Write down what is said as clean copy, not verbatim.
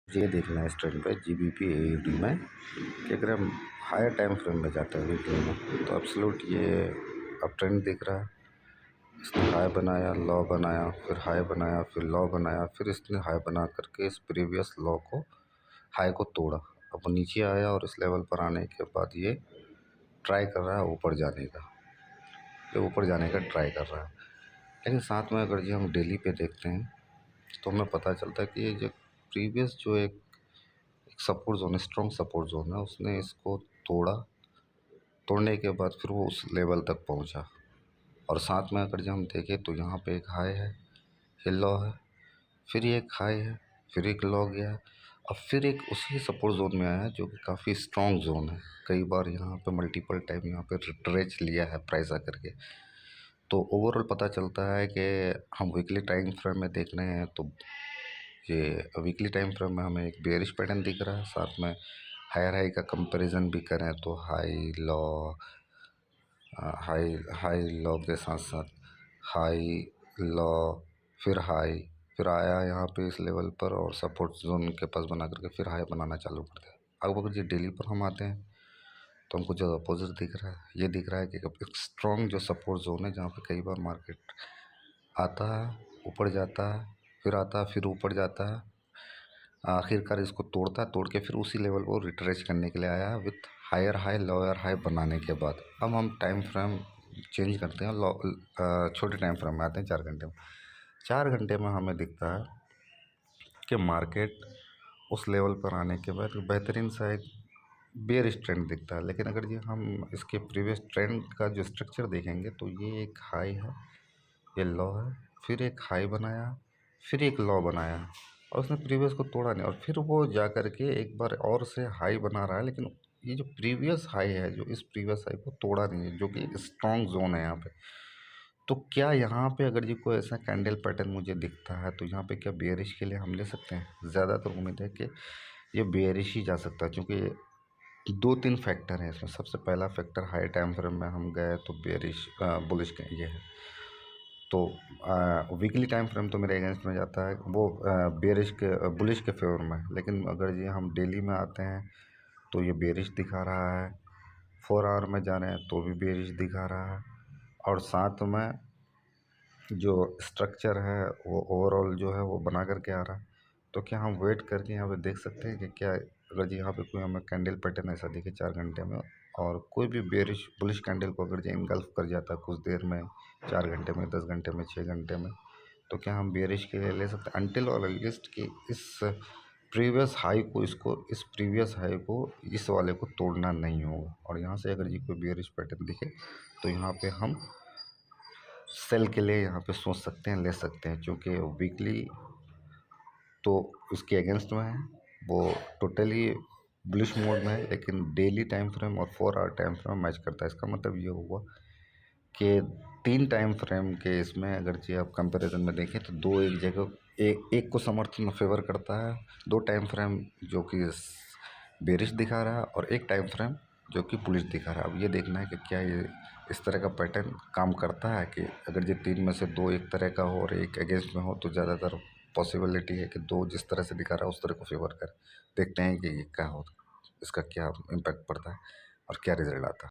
ये देखना है इस ट्रेंड पे जीबीपी एडी में कि अगर हम हायर टाइम फ्रेम में जाते हैं वीकली में तो एब्सोल्यूट ये अब ट्रेंड दिख रहा है। इसने हाई बनाया, लो बनाया, फिर हाई बनाया, फिर लो बनाया, फिर इसने हाई बना करके इस प्रीवियस लो को हाई को तोड़ा। अब नीचे आया और इस लेवल पर आने के बाद ये ट्राई कर रहा है ऊपर जाने का, ये ऊपर जाने का ट्राई कर रहा है। लेकिन साथ में अगर जी हम डेली पे देखते हैं तो हमें पता चलता है कि ये जो प्रीवियस जो एक सपोर्ट जोन है, स्ट्रॉन्ग सपोर्ट जोन है, उसने इसको तोड़ा। तोड़ने के बाद फिर वो उस लेवल तक पहुंचा और साथ में अगर जब हम देखें तो यहाँ पे एक हाई है, ये लो है, फिर ये एक हाई है, फिर एक लो गया और फिर एक उसी सपोर्ट जोन में आया जो कि काफ़ी स्ट्रॉन्ग जोन है। कई बार यहाँ पे मल्टीपल टाइम यहाँ पे रिट्रेच लिया है प्राइस आकर के। तो ओवरऑल पता चलता है कि हम वीकली टाइम फ्रेम में देख रहे हैं तो ये वीकली टाइम फ्रेम में हमें एक बेयरिश पैटर्न दिख रहा है। साथ में हायर हाई का कंपैरिजन भी करें तो high low, high high low के साथ साथ हाई लो, फिर हाई, फिर आया यहाँ पे इस लेवल पर और सपोर्ट जोन के पास बना करके फिर हाई बनाना चालू कर दिया। अब अगर ये डेली पर हम आते हैं तो हमको जो अपोजिट दिख रहा है, ये दिख रहा है कि एक स्ट्रॉन्ग जो सपोर्ट जोन है जहाँ पे कई बार मार्केट आता है, ऊपर जाता है, फिर आता है, फिर ऊपर जाता है, आखिरकार इसको तोड़ता है, तोड़ के फिर उसी लेवल को रिट्रेस करने के लिए आया है with higher high lower high बनाने के बाद। अब हम टाइम फ्रेम चेंज करते हैं, छोटे टाइम फ्रेम में आते हैं 4 घंटे में। 4 घंटे में हमें दिखता है कि मार्केट उस लेवल पर आने के बाद बेहतरीन सा एक बेयरिश ट्रेंड दिखता है। लेकिन अगर ये हम इसके प्रीवियस ट्रेंड का जो स्ट्रक्चर देखेंगे तो ये एक हाई है, ये लो है, फिर एक हाई बनाया, फिर एक लो बनाया और उसने प्रीवियस को तोड़ा नहीं और फिर वो जा कर के एक बार और से हाई बना रहा है। लेकिन ये जो प्रीवियस हाई है, जो इस प्रीवियस हाई को तोड़ा नहीं है, जो कि एक स्ट्रॉन्ग जोन है यहाँ पे। तो क्या यहाँ पे अगर जी कोई ऐसा कैंडल पैटर्न मुझे दिखता है तो यहाँ पे क्या बेयरिश के लिए हम ले सकते हैं? ज़्यादातर उम्मीद है कि ये बेयरिश ही जा सकता है, क्योंकि 2-3 फैक्टर हैं इसमें। सबसे पहला फैक्टर हाई टाइम फ्रेम में हम गए तो बेयरिश बुलिश का ये है। तो वीकली टाइम फ्रेम तो मेरे अगेंस्ट में जाता है, वो बेयरिश के बुलिश के फेवर में। लेकिन अगर ये हम डेली में आते हैं तो ये बेयरिश दिखा रहा है, 4 आवर में जा रहे हैं तो भी बेयरिश दिखा रहा है और साथ में जो स्ट्रक्चर है वो ओवरऑल जो है वो बना करके आ रहा है। तो क्या हम वेट करके यहाँ पे देख सकते हैं कि क्या अगर यहाँ पे कोई हमें कैंडल पैटर्न ऐसा दिखे 4 घंटे में और कोई भी बेरिश बुलिश कैंडल को अगर जो इनगल्फ कर जाता है कुछ देर में, 4 घंटे में, 10 घंटे में, 6 घंटे में, तो क्या हम बेरिश के लिए ले सकते हैं अनटिल और लिस्ट कि इस प्रीवियस हाई को, इसको इस प्रीवियस हाई को इस वाले को तोड़ना नहीं होगा। और यहाँ से अगर जी कोई बेरिश पैटर्न दिखे तो यहाँ पे हम सेल के लिए यहाँ पे सोच सकते हैं, ले सकते हैं, क्योंकि वीकली तो उसके अगेंस्ट में है, वो टोटली बुलिश मोड में है। लेकिन डेली टाइम फ्रेम और 4 आवर टाइम फ्रेम मैच करता है। इसका मतलब ये हुआ कि 3 टाइम फ्रेम के इसमें अगर जी आप कंपैरिजन में देखें तो दो एक जगह एक को समर्थन फेवर करता है, 2 टाइम फ्रेम जो कि बेरिश दिखा रहा है और एक टाइम फ्रेम जो कि बुलिश दिखा रहा है। अब ये देखना है कि क्या ये इस तरह का पैटर्न काम करता है कि अगर ये 3 में से 2 एक तरह का हो और एक अगेंस्ट में हो तो ज़्यादातर पॉसिबिलिटी है कि 2 जिस तरह से दिखा रहा है उस तरह को फेवर करे। देखते हैं कि ये क्या हो, इसका क्या इम्पैक्ट पड़ता है और क्या रिजल्ट आता है।